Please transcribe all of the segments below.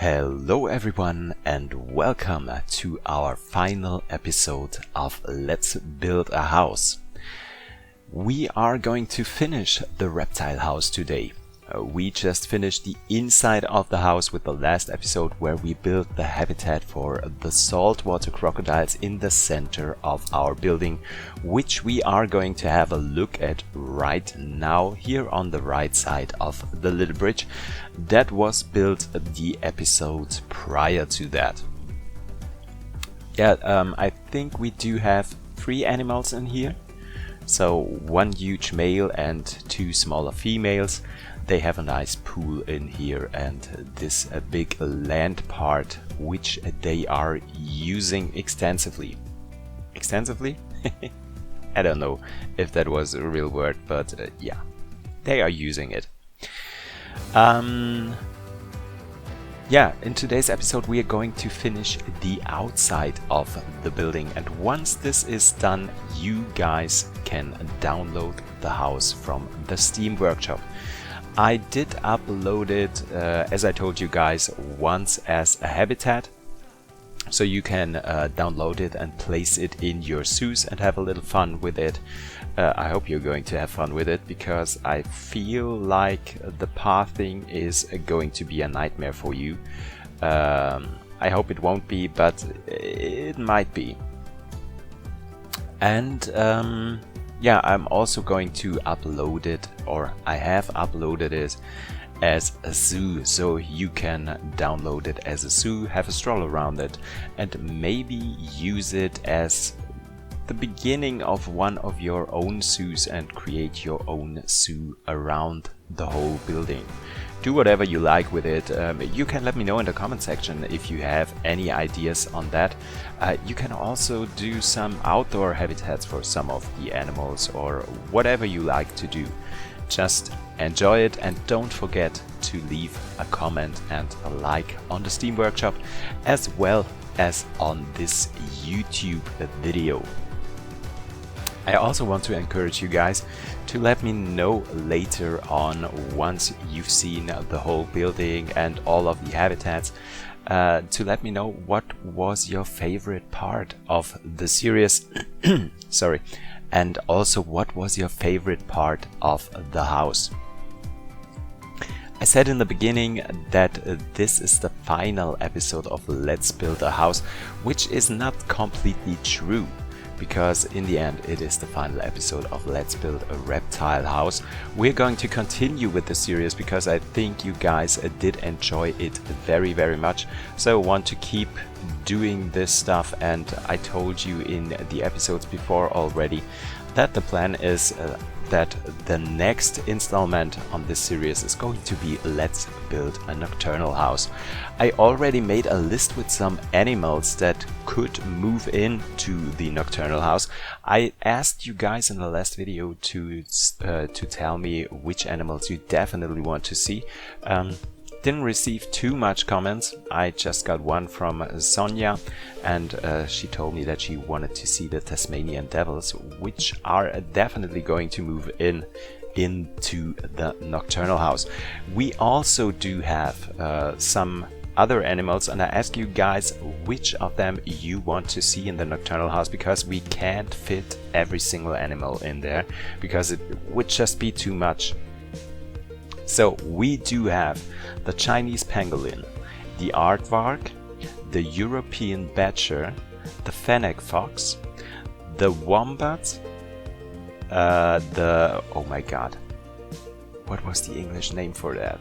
Hello everyone and welcome to our final episode of Let's Build a House. We are going to finish the Reptile House today. We just finished the inside of the house with the last episode where we built the habitat for the saltwater crocodiles in the center of our building, which we are going to have a look at right now here on the right side of the little bridge that was built the episode prior to that. I think we do have 3 animals in here. So 1 huge male and 2 smaller females. They have a nice pool in here and this big land part which they are using extensively. Extensively? I don't know if that was a real word, but yeah, they are using it. In today's episode we are going to finish the outside of the building, and once this is done you guys can download the house from the Steam workshop. I did upload it, as I told you guys, once as a habitat, so you can download it and place it in your zoos and have a little fun with it. I hope you're going to have fun with it, because I feel like the pathing is going to be a nightmare for you. I hope it won't be, but it might be. And I'm also going to upload it, or I have uploaded it as a zoo, so you can download it as a zoo, have a stroll around it, and maybe use it as the beginning of one of your own zoos and create your own zoo around the whole building. Do whatever you like with it. You can let me know in the comment section if you have any ideas on that. You can also do some outdoor habitats for some of the animals or whatever you like to do. Just enjoy it and don't forget to leave a comment and a like on the Steam workshop as well as on this YouTube video. I also want to encourage you guys to let me know later on, once you've seen the whole building and all of the habitats, to let me know what was your favorite part of the series. Sorry. And also what was your favorite part of the house. I said in the beginning that this is the final episode of Let's Build a House, which is not completely true, because in the end it is the final episode of Let's Build a Reptile House. We're going to continue with the series because I think you guys did enjoy it very, very much. So I want to keep doing this stuff, and I told you in the episodes before already that the plan is that the next installment on this series is going to be Let's Build a Nocturnal House. I already made a list with some animals that could move into the Nocturnal House. I asked you guys in the last video to tell me which animals you definitely want to see. Didn't receive too much comments. I just got one from Sonia, and she told me that she wanted to see the Tasmanian devils, which are definitely going to move into the Nocturnal House. We also do have some other animals, and I ask you guys which of them you want to see in the Nocturnal House, because we can't fit every single animal in there because it would just be too much. So we do have the Chinese pangolin, the aardvark, the European badger, the fennec fox, the wombat, oh my god, what was the English name for that?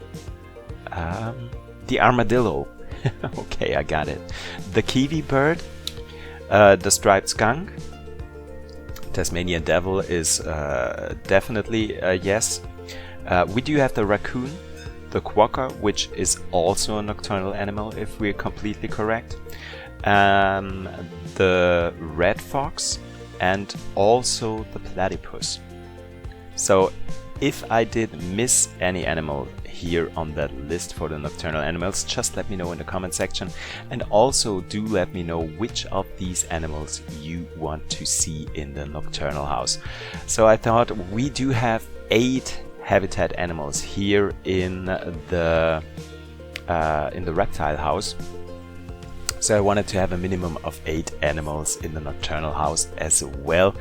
The armadillo. Okay, I got it. The kiwi bird, the striped skunk. Tasmanian devil is definitely a yes. We do have the raccoon, the quokka, which is also a nocturnal animal if we're completely correct, the red fox, and also the platypus. So if I did miss any animal here on that list for the nocturnal animals, just let me know in the comment section, and also do let me know which of these animals you want to see in the Nocturnal House. So I thought we do have 8 habitat animals here in the in the Reptile House. So I wanted to have a minimum of 8 animals in the Nocturnal House as well.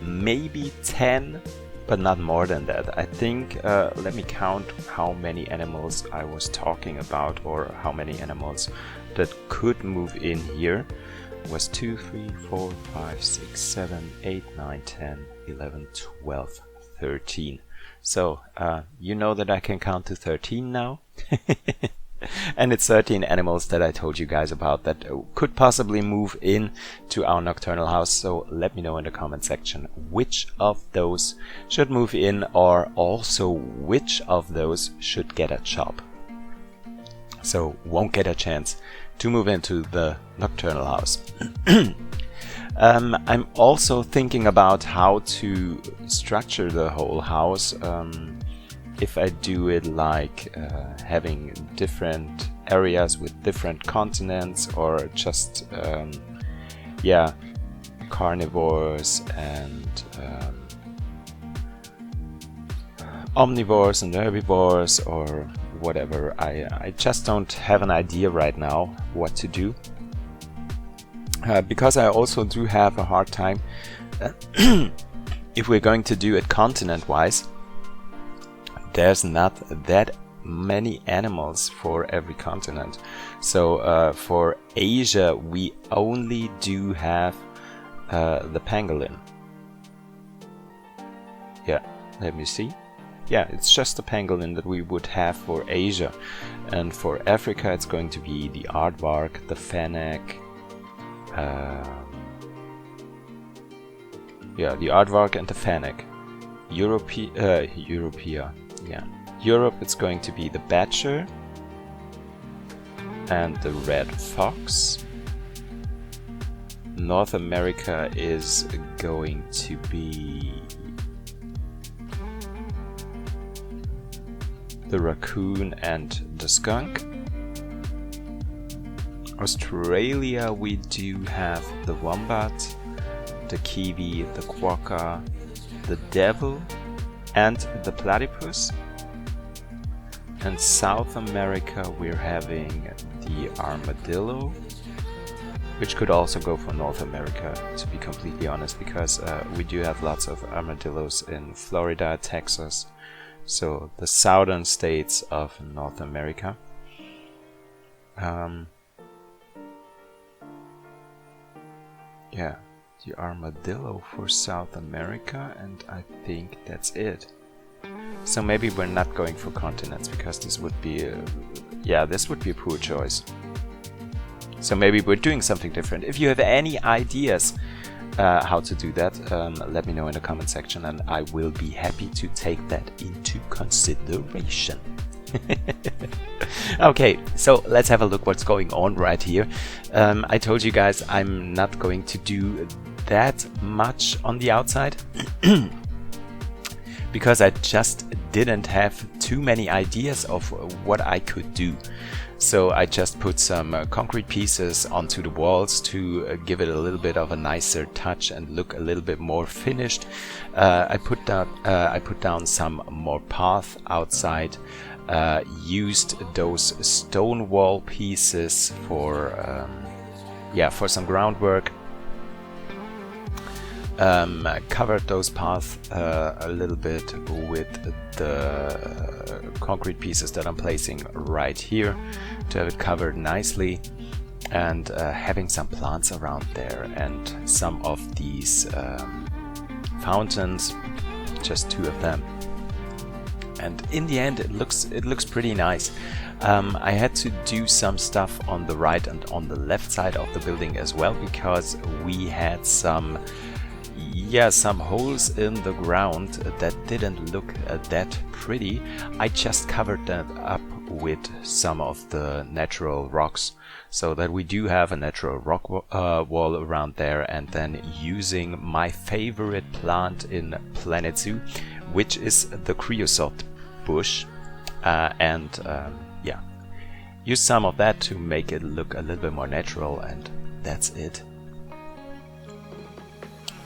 Maybe 10, but not more than that. I think, let me count how many animals I was talking about, or how many animals that could move in here. It was 2, 3, 4, 5, 6, 7, 8, 9, 10, 11, 12, 13. So, you know that I can count to 13 now. And it's 13 animals that I told you guys about that could possibly move in to our Nocturnal House. So let me know in the comment section which of those should move in, or also which of those should get a chop. So won't get a chance to move into the Nocturnal House. I'm also thinking about how to structure the whole house. If I do it like having different areas with different continents, or just yeah, carnivores and omnivores and herbivores, or whatever. I just don't have an idea right now what to do, because I also do have a hard time if we're going to do it continent wise. There's not that many animals for every continent. So for Asia we only do have the pangolin. Yeah, let me see. Yeah, it's just the pangolin that we would have for Asia. And for Africa it's going to be the aardvark, the fennec, yeah, the aardvark and the fennec. Europea. Yeah, Europe it's going to be the badger and the red fox. North America is going to be the raccoon and the skunk. Australia we do have the wombat, the kiwi, the quokka, the devil and the platypus. And South America we're having the armadillo, which could also go for North America, to be completely honest, because we do have lots of armadillos in Florida, Texas, so the southern states of North America. Yeah, the armadillo for South America, and I think that's it. So maybe we're not going for continents, because this would be this would be a poor choice. So maybe we're doing something different. If you have any ideas how to do that, let me know in the comment section, and I will be happy to take that into consideration. Okay, so let's have a look what's going on right here. I told you guys I'm not going to do that much on the outside because I just didn't have too many ideas of what I could do. So I just put some concrete pieces onto the walls to give it a little bit of a nicer touch and look a little bit more finished. I put down some more path outside. Used those stone wall pieces for some groundwork. Covered those paths a little bit with the concrete pieces that I'm placing right here to have it covered nicely, and having some plants around there and some of these fountains, just 2 of them. And in the end it looks pretty nice. I had to do some stuff on the right and on the left side of the building as well, because we had some holes in the ground that didn't look that pretty. I just covered that up with some of the natural rocks, so that we do have a natural rock wall around there, and then using my favorite plant in Planet Zoo, which is the creosote bush, use some of that to make it look a little bit more natural, and that's it.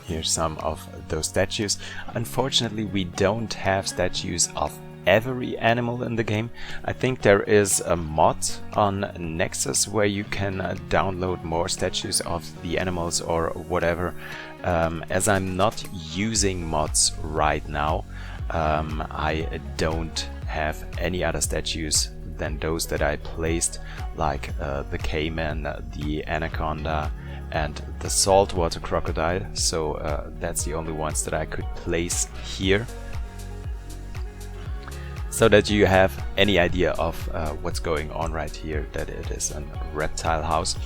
Here's some of those statues. Unfortunately, we don't have statues of every animal in the game. I think there is a mod on Nexus where you can download more statues of the animals or whatever. As I'm not using mods right now, I don't have any other statues than those that I placed, like the caiman, the anaconda and the saltwater crocodile. So that's the only ones that I could place here, so that you have any idea of what's going on right here, that it is a reptile house.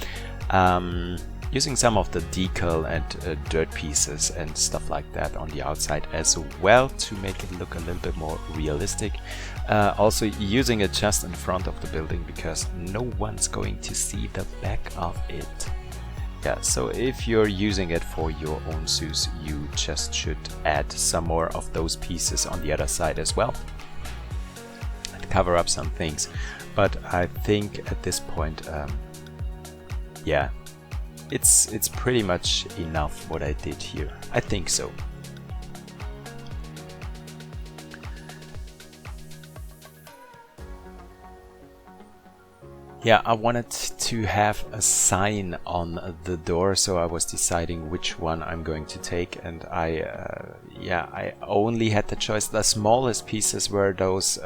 Using some of the decal and dirt pieces and stuff like that on the outside as well to make it look a little bit more realistic. Also using it just in front of the building because no one's going to see the back of it. Yeah, so if you're using it for your own zoos, you just should add some more of those pieces on the other side as well and cover up some things. But I think at this point, yeah, it's pretty much enough what I did here. I think so. Yeah, I wanted to have a sign on the door, so I was deciding which one I'm going to take, and I only had the choice. The smallest pieces were those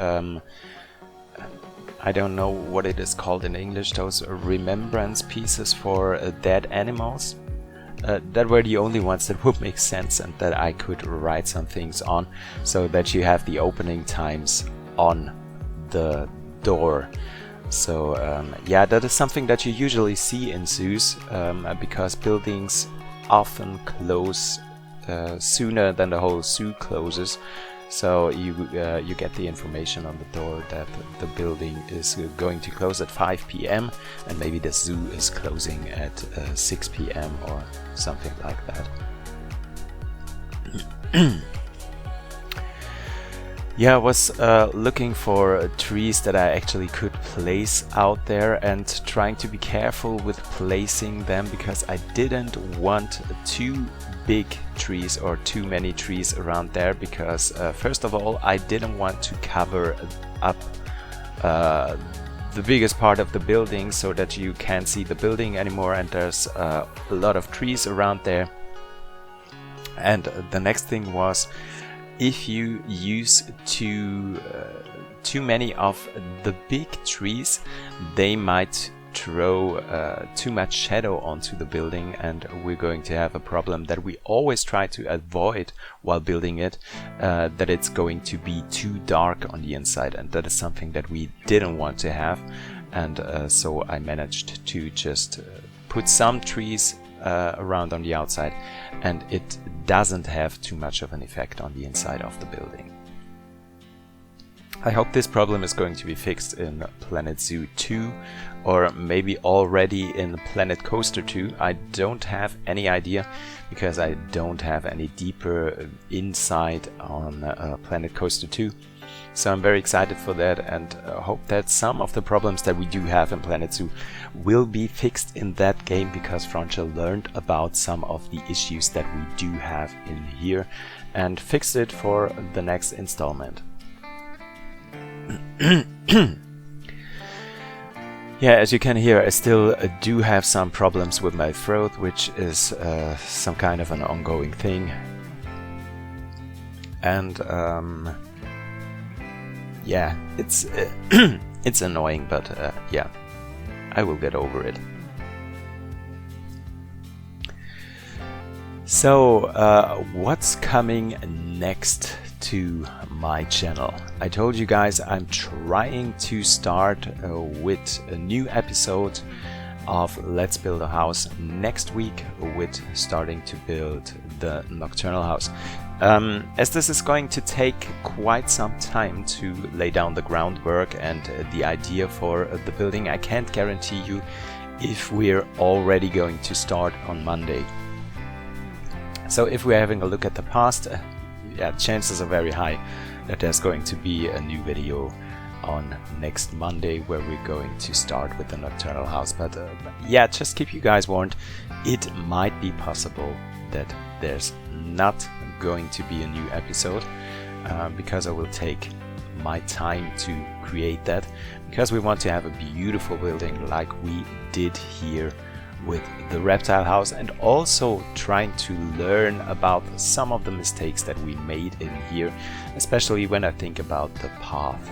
I don't know what it is called in English, those remembrance pieces for dead animals. That were the only ones that would make sense and that I could write some things on, so that you have the opening times on the door. So yeah, that is something that you usually see in zoos, because buildings often close sooner than the whole zoo closes. So you get the information on the door that the building is going to close at 5 p.m. and maybe the zoo is closing at 6 p.m. or something like that. Yeah, I was looking for trees that I actually could place out there and trying to be careful with placing them, because I didn't want too big trees or too many trees around there, because first of all, I didn't want to cover up the biggest part of the building so that you can't see the building anymore, and there's a lot of trees around there. And the next thing was, if you use too many of the big trees, they might throw too much shadow onto the building, and we're going to have a problem that we always try to avoid while building it, that it's going to be too dark on the inside, and that is something that we didn't want to have. And so I managed to just put some trees around on the outside, and it doesn't have too much of an effect on the inside of the building. I hope this problem is going to be fixed in Planet Zoo 2, or maybe already in Planet Coaster 2. I don't have any idea, because I don't have any deeper insight on Planet Coaster 2. So I'm very excited for that, and hope that some of the problems that we do have in Planet Zoo will be fixed in that game, because Francha learned about some of the issues that we do have in here and fixed it for the next installment. Yeah, as you can hear, I still do have some problems with my throat, which is some kind of an ongoing thing. And yeah, it's it's annoying, but yeah, I will get over it. So what's coming next to my channel? I told you guys I'm trying to start with a new episode of Let's Build a House next week, with starting to build the Nocturnal House. As this is going to take quite some time to lay down the groundwork and the idea for the building, I can't guarantee you if we're already going to start on Monday. So if we're having a look at the past, yeah, chances are very high that there's going to be a new video on next Monday where we're going to start with the Nocturnal House. But yeah, just keep you guys warned, it might be possible that there's not going to be a new episode, because I will take my time to create that, because we want to have a beautiful building like we did here with the Reptile House, and also trying to learn about some of the mistakes that we made in here, especially when I think about the path.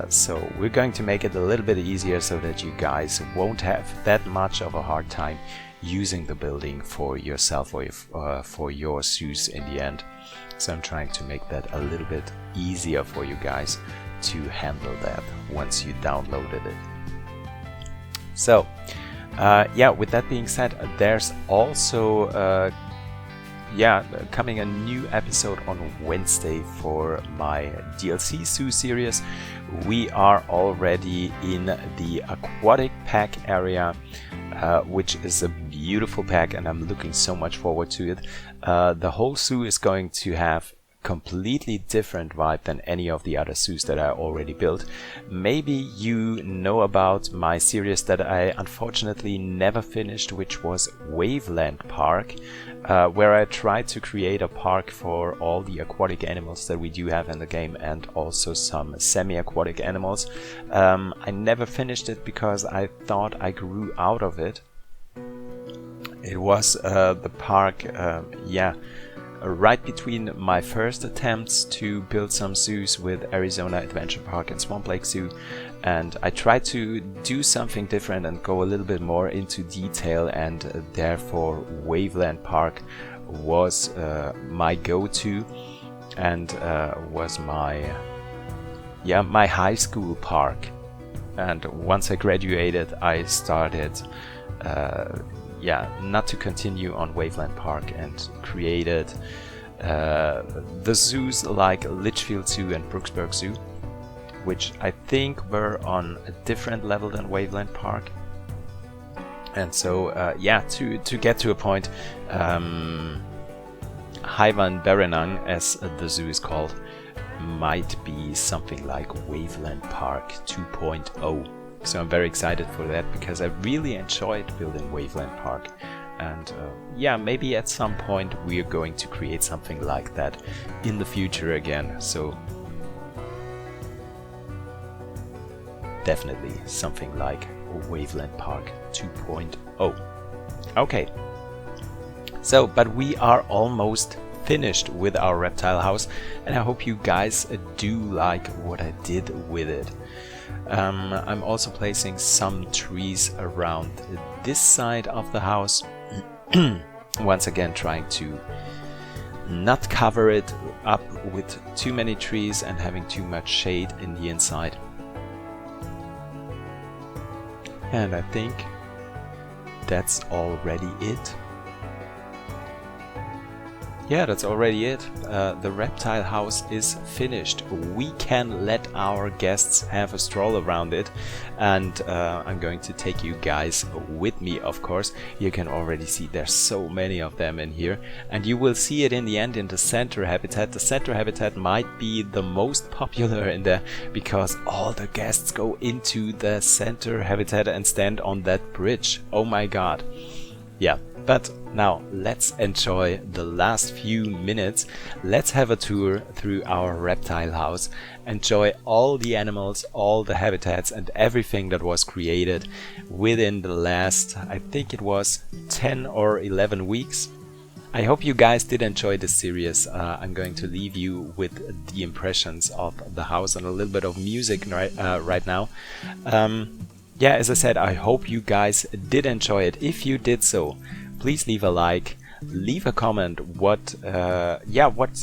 So we're going to make it a little bit easier so that you guys won't have that much of a hard time using the building for yourself or for your zoos in the end. So I'm trying to make that a little bit easier for you guys to handle that once you downloaded it. So yeah, with that being said, there's also coming a new episode on Wednesday for my DLC Zoo series. We are already in the aquatic pack area, which is a beautiful pack, and I'm looking so much forward to it. The whole zoo is going to have completely different vibe than any of the other zoos that I already built. Maybe you know about my series that I unfortunately never finished, which was Waveland Park, where I tried to create a park for all the aquatic animals that we do have in the game, and also some semi-aquatic animals. I never finished it because I thought I grew out of it. It was the park, right between my first attempts to build some zoos with Arizona Adventure Park and Swamp Lake Zoo, and I tried to do something different and go a little bit more into detail, and therefore Waveland Park was my go-to, and was my high school park. And once I graduated, I started not to continue on Waveland Park, and created the zoos like Litchfield Zoo and Brooksburg Zoo, which I think were on a different level than Waveland Park. And so to get to a point, Haiwan Berenang, as the zoo is called, might be something like Waveland Park 2.0. So I'm very excited for that, because I really enjoyed building Waveland Park, and maybe at some point we are going to create something like that in the future again. So definitely something like Waveland Park 2.0. Okay, so but we are almost finished with our reptile house, and I hope you guys do like what I did with it. I'm also placing some trees around this side of the house. Once again, trying to not cover it up with too many trees and having too much shade in the inside. And I think that's already it. Yeah, that's already it. The reptile house is finished. We can let our guests have a stroll around it, and I'm going to take you guys with me, of course. You can already see there's so many of them in here, and you will see it in the end in the center habitat. The center habitat might be the most popular in there, because all the guests go into the center habitat and stand on that bridge. Oh my god. Yeah, but now let's enjoy the last few minutes. Let's have a tour through our reptile house, enjoy all the animals, all the habitats, and everything that was created within the last, I think it was 10 or 11 weeks. I hope you guys did enjoy this series. I'm going to leave you with the impressions of the house and a little bit of music right now. Yeah, as I said, I hope you guys did enjoy it. If you did so, please leave a like, leave a comment what's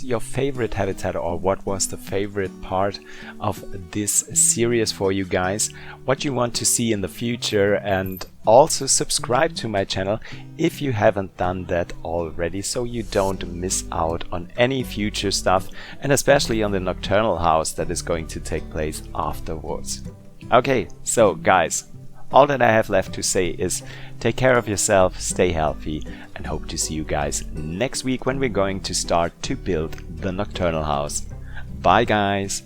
your favorite habitat, or what was the favorite part of this series for you guys, what you want to see in the future, and also subscribe to my channel if you haven't done that already, so you don't miss out on any future stuff, and especially on the nocturnal house that is going to take place afterwards. Okay, so guys, all that I have left to say is take care of yourself, stay healthy, and hope to see you guys next week when we're going to start to build the nocturnal house. Bye guys!